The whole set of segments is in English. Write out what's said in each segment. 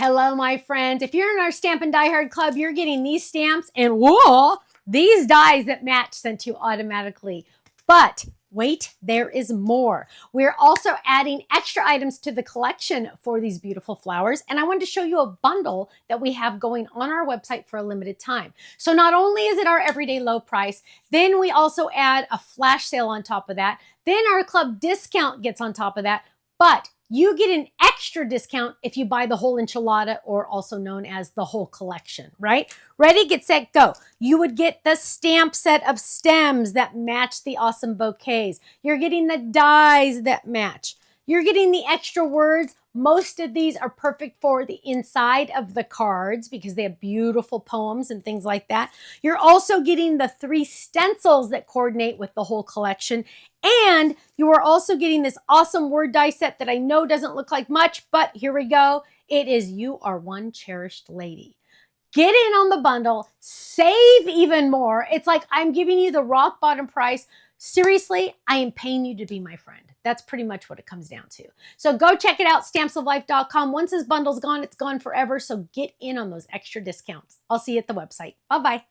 Hello, my friends. If you're in our Stamp and Die Hard Club, you're getting these stamps and whoa, these dies that match sent to you automatically. But wait, there is more. We're also adding extra items to the collection for these beautiful flowers. And I wanted to show you a bundle that we have going on our website for a limited time. So not only is it our everyday low price, then we also add a flash sale on top of that. Then our club discount gets on top of that. But you get an extra discount if you buy the whole enchilada, or also known as the whole collection, right? Ready, get set, go. You would get the stamp set of stems that match the awesome bouquets. You're getting the dies that match. You're getting the extra words. Most of these are perfect for the inside of the cards because they have beautiful poems and things like that. You're also getting the 3 stencils that coordinate with the whole collection. And you are also getting this awesome word die set that I know doesn't look like much, but here we go. It is You Are One Cherished Lady. Get in on the bundle, save even more. It's like I'm giving you the rock bottom price. Seriously, I am paying you to be my friend. That's pretty much what it comes down to. So go check it out, stampsoflife.com. Once this bundle's gone, it's gone forever. So get in on those extra discounts. I'll see you at the website. Bye-bye.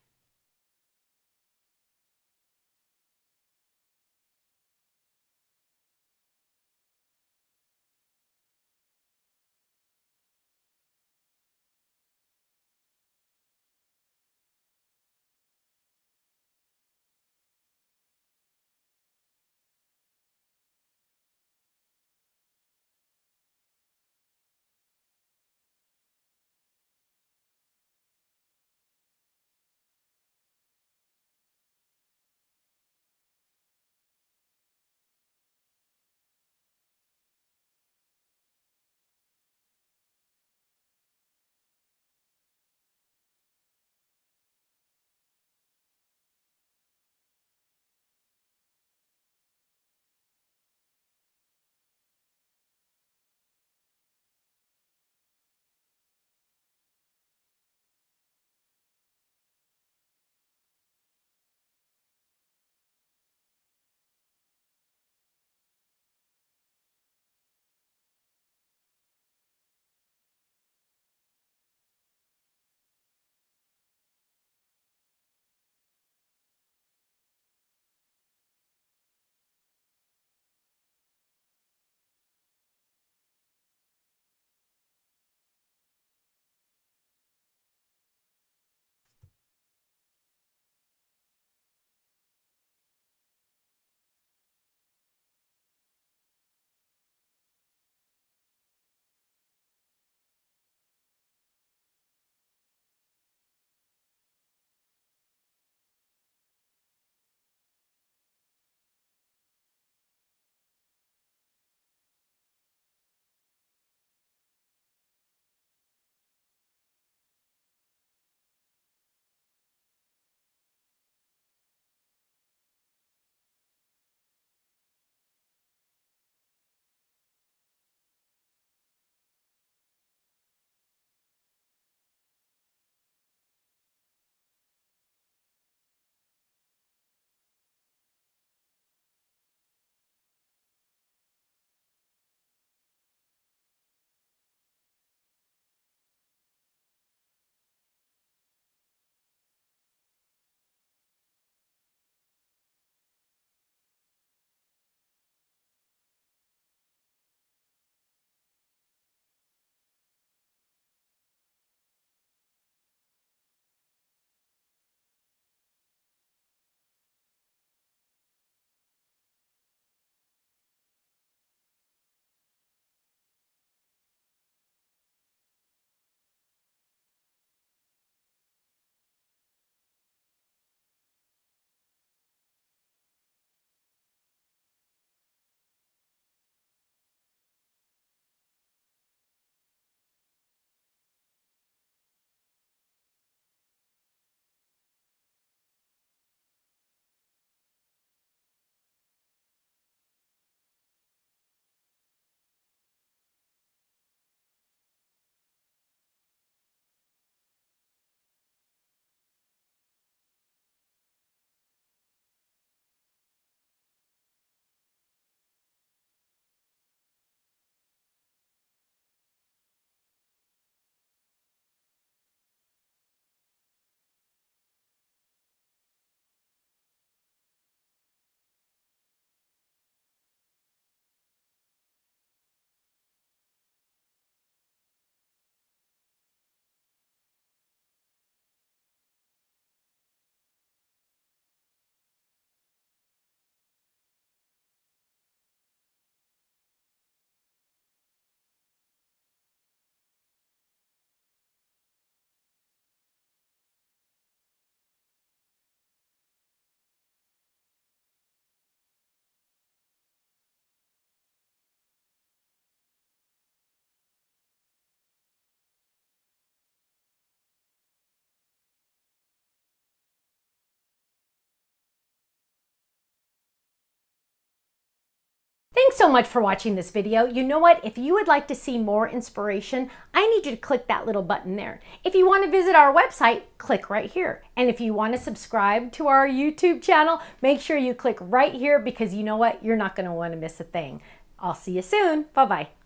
Thanks so much for watching this video. You know what? If you would like to see more inspiration, I need you to click that little button there. If you want to visit our website, click right here. And if you want to subscribe to our YouTube channel, make sure you click right here because you know what? You're not going to want to miss a thing. I'll see you soon. Bye-bye.